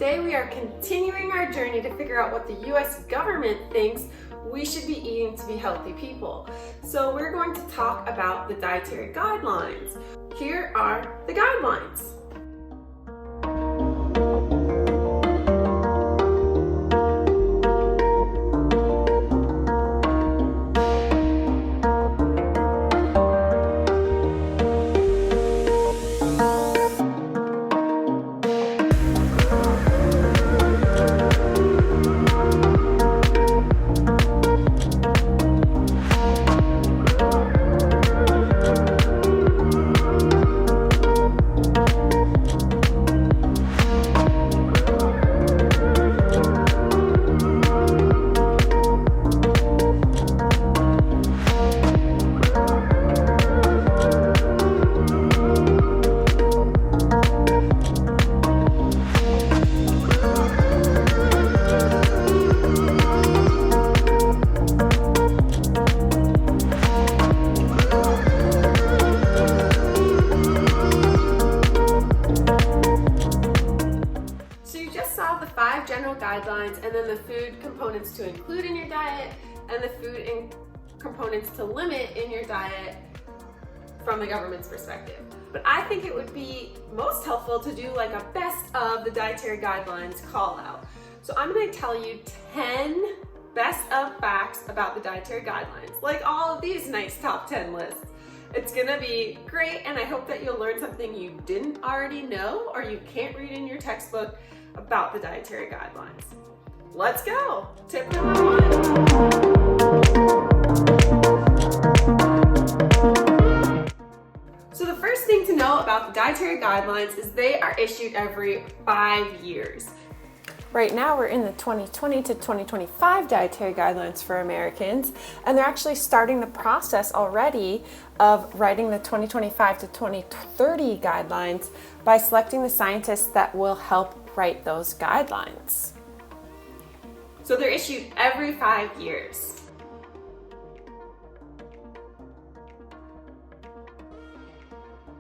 today we are continuing our journey to figure out what the US government thinks we should be eating to be healthy people. So we're going to talk about the dietary guidelines. Here are the guidelines. General guidelines, and then the food components to include in your diet and the food components to limit in your diet from the government's perspective. But I think it would be most helpful to do like a best of the dietary guidelines call out. So I'm going to tell you 10 best of facts about the dietary guidelines, like all of these nice top 10 lists. It's gonna be great, and I hope that you'll learn something you didn't already know or you can't read in your textbook about the dietary guidelines. Let's go! Tip number 1. So the first thing to know about the dietary guidelines is they are issued every 5 years. Right now we're in the 2020 to 2025 dietary guidelines for Americans, and they're actually starting the process already of writing the 2025 to 2030 guidelines by selecting the scientists that will help write those guidelines. So they're issued every 5 years.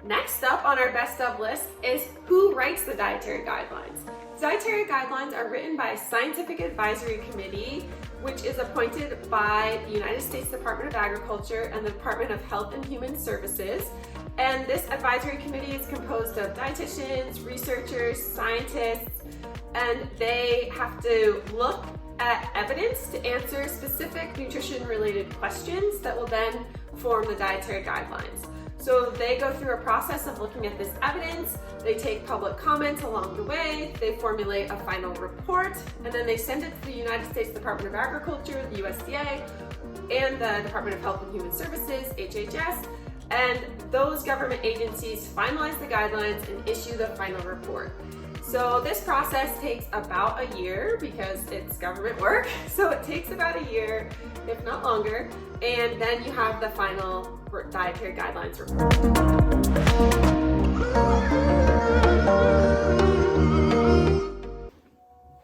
Next up on our best of list is who writes the dietary guidelines. Dietary guidelines are written by a scientific advisory committee, which is appointed by the United States Department of Agriculture and the Department of Health and Human Services. And this advisory committee is composed of dietitians, researchers, scientists, and they have to look at evidence to answer specific nutrition-related questions that will then form the dietary guidelines. So they go through a process of looking at this evidence, they take public comments along the way, they formulate a final report, and then they send it to the United States Department of Agriculture, the USDA, and the Department of Health and Human Services, HHS, and those government agencies finalize the guidelines and issue the final report. So this process takes about a year because it's government work, so it takes about a year, if not longer, and then you have the final dietary guidelines report.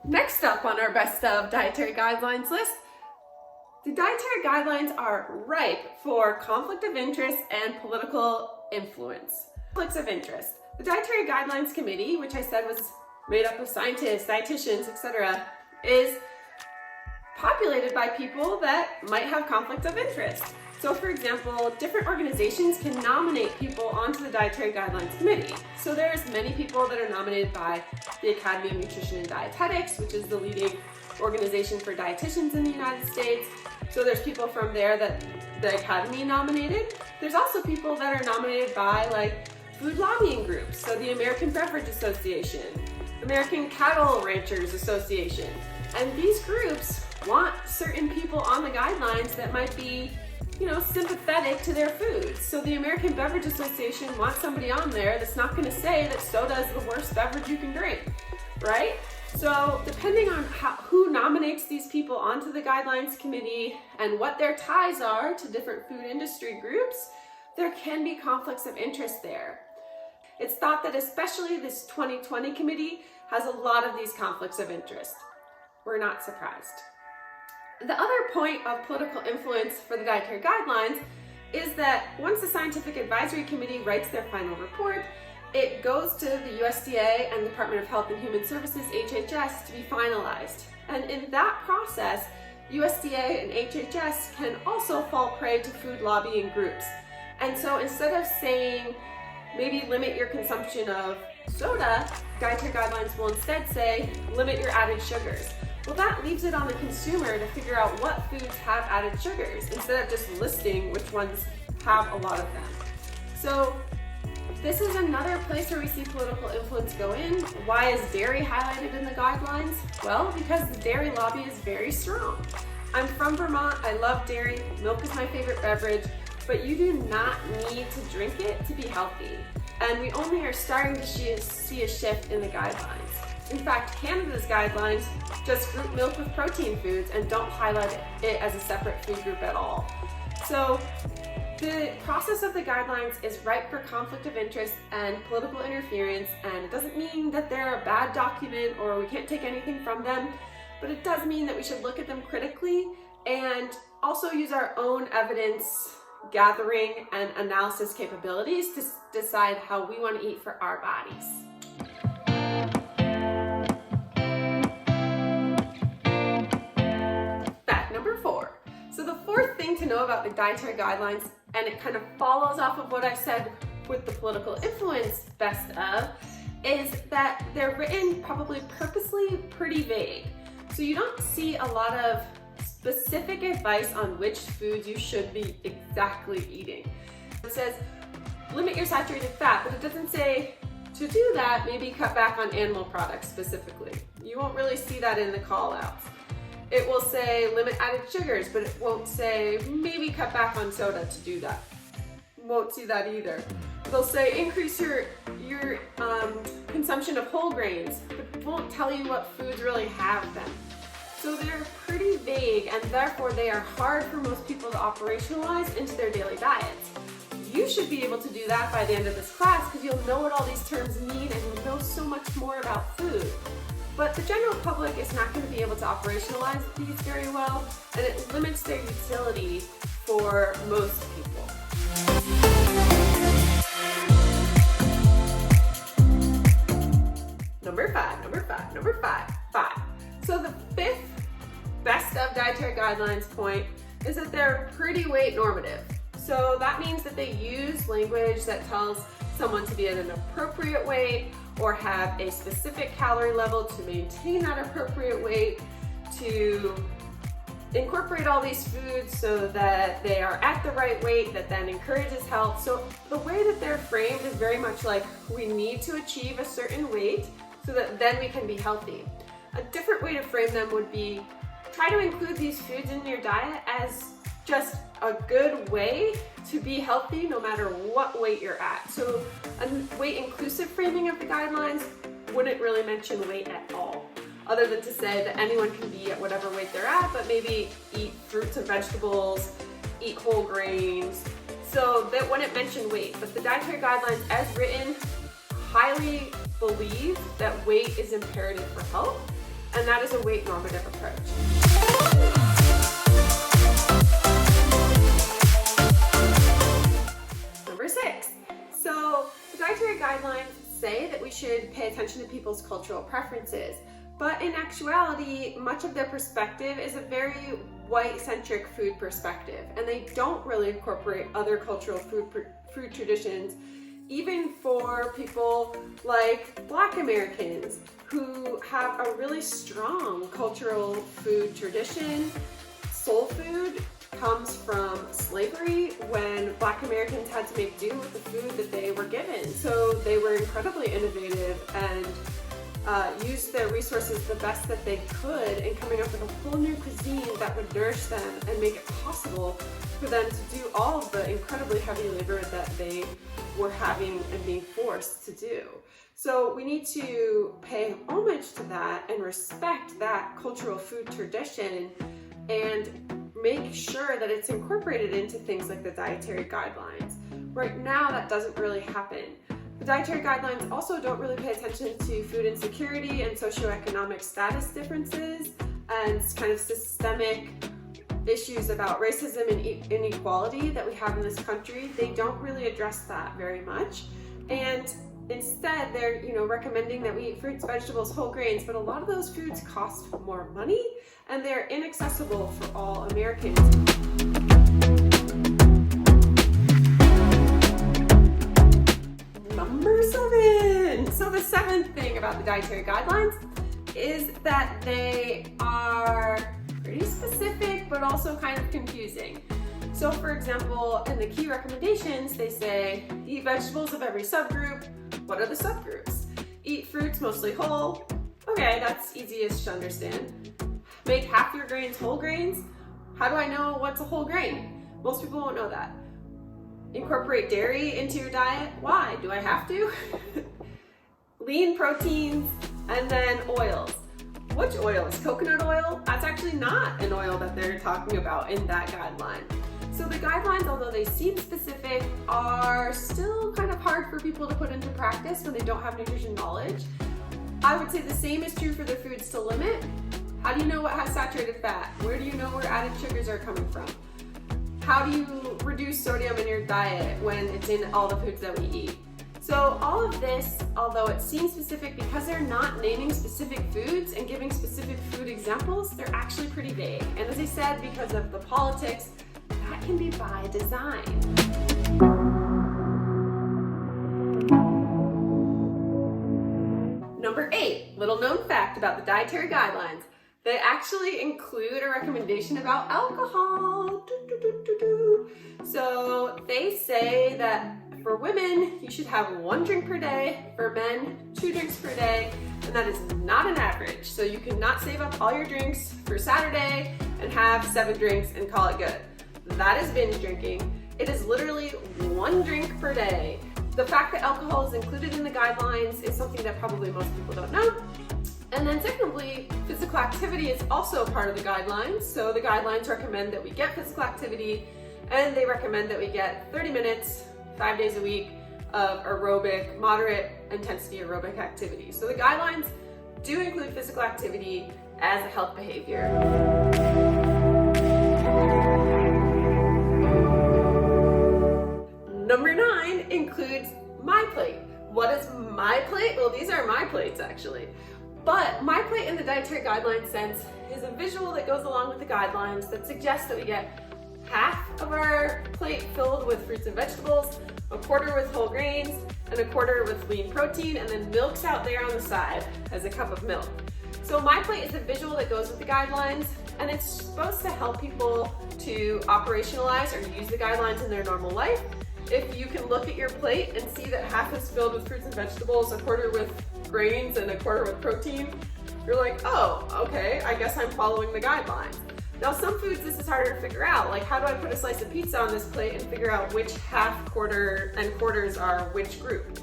Next up on our best of dietary guidelines list, the dietary guidelines are ripe for conflict of interest and political influence. Conflicts of interest. The Dietary Guidelines Committee, which I said was made up of scientists, dietitians, etc., is populated by people that might have conflict of interest. So for example, different organizations can nominate people onto the Dietary Guidelines Committee. So there's many people that are nominated by the Academy of Nutrition and Dietetics, which is the leading organization for dietitians in the United States. So there's people from there that the Academy nominated. There's also people that are nominated by like food lobbying groups. So the American Beverage Association, American Cattle Ranchers Association. And these groups want certain people on the guidelines that might be, sympathetic to their foods. So the American Beverage Association wants somebody on there that's not going to say that soda is the worst beverage you can drink, right? So depending on who nominates these people onto the guidelines committee and what their ties are to different food industry groups, there can be conflicts of interest there. It's thought that especially this 2020 committee has a lot of these conflicts of interest. We're not surprised. The other point of political influence for the dietary guidelines is that once the scientific advisory committee writes their final report, it goes to the USDA and Department of Health and Human Services, HHS, to be finalized. And in that process, USDA and HHS can also fall prey to food lobbying groups. And so instead of saying, maybe limit your consumption of soda, dietary guidelines will instead say, limit your added sugars. Well, that leaves it on the consumer to figure out what foods have added sugars instead of just listing which ones have a lot of them. So this is another place where we see political influence go in. Why is dairy highlighted in the guidelines? Well, because the dairy lobby is very strong. I'm from Vermont, I love dairy, milk is my favorite beverage, but you do not need to drink it to be healthy. And we only are starting to see a shift in the guidelines. In fact, Canada's guidelines just group milk with protein foods and don't highlight it as a separate food group at all. So the process of the guidelines is ripe for conflict of interest and political interference, and it doesn't mean that they're a bad document or we can't take anything from them, but it does mean that we should look at them critically and also use our own evidence gathering and analysis capabilities to decide how we want to eat for our bodies. Fact number 4. So the fourth thing to know about the dietary guidelines, and it kind of follows off of what I said with the political influence best of, is that they're written probably purposely pretty vague. So you don't see a lot of specific advice on which foods you should be exactly eating. It says, limit your saturated fat, but it doesn't say to do that, maybe cut back on animal products specifically. You won't really see that in the call-outs. It will say limit added sugars, but it won't say maybe cut back on soda to do that. Won't see that either. They'll say increase your consumption of whole grains, but it won't tell you what foods really have them. So they're pretty vague, and therefore they are hard for most people to operationalize into their daily diets. You should be able to do that by the end of this class because you'll know what all these terms mean and you'll know so much more about food. But the general public is not going to be able to operationalize these very well, and it limits their utility for most people. Number five. So the fifth best of dietary guidelines point is that they're pretty weight normative. So that means that they use language that tells someone to be at an appropriate weight or have a specific calorie level to maintain that appropriate weight, to incorporate all these foods so that they are at the right weight that then encourages health. So the way that they're framed is very much like we need to achieve a certain weight so that then we can be healthy. A different way to frame them would be try to include these foods in your diet as just a good way to be healthy no matter what weight you're at. So a weight inclusive framing of the guidelines wouldn't really mention weight at all, other than to say that anyone can be at whatever weight they're at, but maybe eat fruits and vegetables, eat whole grains. So that wouldn't mention weight, but the dietary guidelines as written highly believe that weight is imperative for health, and that is a weight normative approach. Number 6. So the dietary guidelines say that we should pay attention to people's cultural preferences, but in actuality, much of their perspective is a very white-centric food perspective, and they don't really incorporate other cultural food traditions, even for people like Black Americans who have a really strong cultural food tradition. Soul food comes from slavery when Black Americans had to make do with the food that they were given. So they were incredibly innovative and used their resources the best that they could in coming up with a whole new cuisine that would nourish them and make it possible for them to do all of the incredibly heavy labor that they were having and being forced to do. So we need to pay homage to that and respect that cultural food tradition and make sure that it's incorporated into things like the dietary guidelines. Right now, that doesn't really happen. The dietary guidelines also don't really pay attention to food insecurity and socioeconomic status differences and kind of systemic issues about racism and inequality that we have in this country. They don't really address that very much. And Instead, they're recommending that we eat fruits, vegetables, whole grains, but a lot of those foods cost more money and they're inaccessible for all Americans. Number 7. So the 7th thing about the dietary guidelines is that they are pretty specific, but also kind of confusing. So for example, in the key recommendations, they say, eat vegetables of every subgroup. What are the subgroups? Eat fruits mostly whole. Okay, that's easiest to understand. Make half your grains whole grains. How do I know what's a whole grain? Most people won't know that. Incorporate dairy into your diet. Why? Do I have to? Lean proteins, and then oils. Which oil? Is coconut oil? That's actually not an oil that they're talking about in that guideline. So the guidelines, although they seem specific, are still kind of hard for people to put into practice when they don't have nutrition knowledge. I would say the same is true for the foods to limit. How do you know what has saturated fat? Where do you know where added sugars are coming from? How do you reduce sodium in your diet when it's in all the foods that we eat? So all of this, although it seems specific, because they're not naming specific foods and giving specific food examples, they're actually pretty vague. And as I said, because of the politics, that can be by design. Number 8, little known fact about the dietary guidelines. They actually include a recommendation about alcohol. So they say that for women, you should have 1 drink per day. For men, 2 drinks per day. And that is not an average. So you cannot save up all your drinks for Saturday and have 7 drinks and call it good. That is binge drinking. It is literally 1 drink per day. The fact that alcohol is included in the guidelines is something that probably most people don't know. And then secondly, physical activity is also part of the guidelines. So the guidelines recommend that we get physical activity, and they recommend that we get 30 minutes, 5 days a week of aerobic, moderate intensity aerobic activity. So the guidelines do include physical activity as a health behavior. Number 9 includes MyPlate. What is MyPlate? Well, these are my plates actually. But MyPlate in the dietary guidelines sense is a visual that goes along with the guidelines that suggests that we get half of our plate filled with fruits and vegetables, a quarter with whole grains, and a quarter with lean protein, and then milk's out there on the side as a cup of milk. So MyPlate is a visual that goes with the guidelines, and it's supposed to help people to operationalize or use the guidelines in their normal life. If you can look at your plate and see that half is filled with fruits and vegetables, a quarter with grains, and a quarter with protein, you're like, oh, okay, I guess I'm following the guidelines. Now some foods this is harder to figure out, like how do I put a slice of pizza on this plate and figure out which half, quarter, and quarters are which group?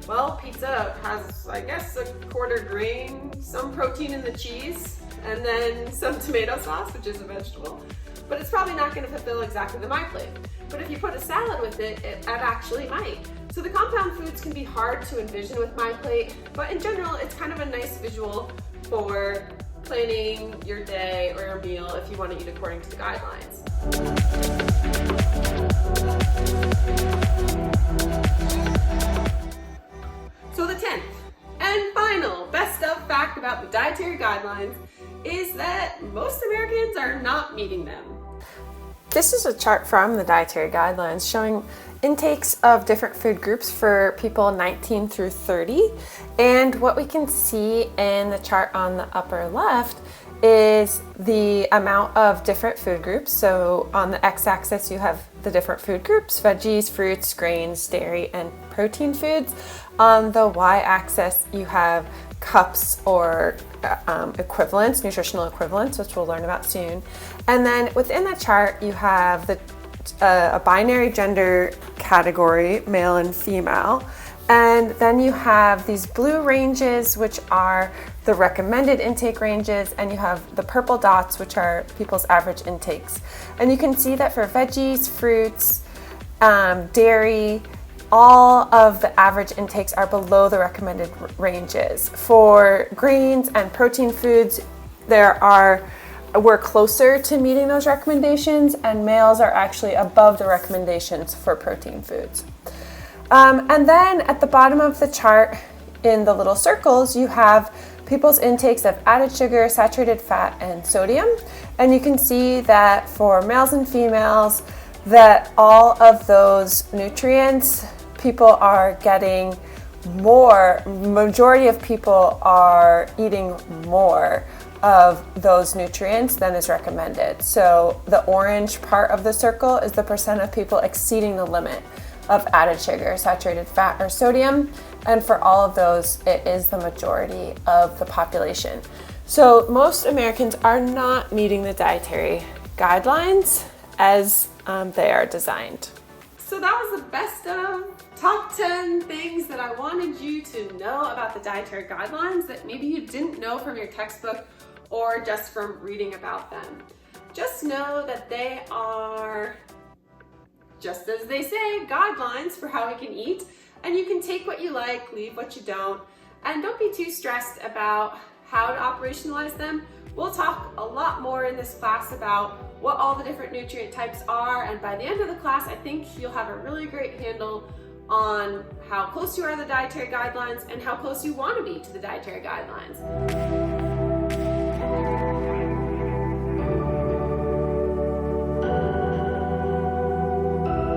Well, pizza has, I guess, a quarter grain, some protein in the cheese, and then some tomato sauce, which is a vegetable. But it's probably not going to fulfill exactly the MyPlate. But if you put a salad with it, it actually might. So the compound foods can be hard to envision with MyPlate, but in general, it's kind of a nice visual for planning your day or your meal if you want to eat according to the guidelines. So the 10th and final best of fact about the dietary guidelines is that most Americans are not meeting them. This is a chart from the Dietary Guidelines showing intakes of different food groups for people 19 through 30. And what we can see in the chart on the upper left is the amount of different food groups. So on the x-axis you have the different food groups: veggies, fruits, grains, dairy, and protein foods. On the y-axis you have cups or equivalents, nutritional equivalents, which we'll learn about soon. And then within the chart you have a binary gender category, male and female. And then you have these blue ranges, which are the recommended intake ranges, and you have the purple dots, which are people's average intakes. And you can see that for veggies, fruits, dairy, all of the average intakes are below the recommended ranges. For grains and protein foods, we're closer to meeting those recommendations, and males are actually above the recommendations for protein foods. And then at the bottom of the chart in the little circles, you have people's intakes of added sugar, saturated fat, and sodium. And you can see that for males and females, that all of those nutrients, people are getting more, majority of people are eating more of those nutrients than is recommended. So the orange part of the circle is the percent of people exceeding the limit of added sugar, saturated fat, or sodium. And for all of those, it is the majority of the population. So most Americans are not meeting the dietary guidelines as they are designed. So that was the best of top 10 things that I wanted you to know about the dietary guidelines that maybe you didn't know from your textbook or just from reading about them. Just know that they are, just as they say, guidelines for how we can eat, and you can take what you like, leave what you don't, and don't be too stressed about how to operationalize them. We'll talk a lot more in this class about what all the different nutrient types are, and by the end of the class, I think you'll have a really great handle on how close you are to the dietary guidelines and how close you want to be to the dietary guidelines.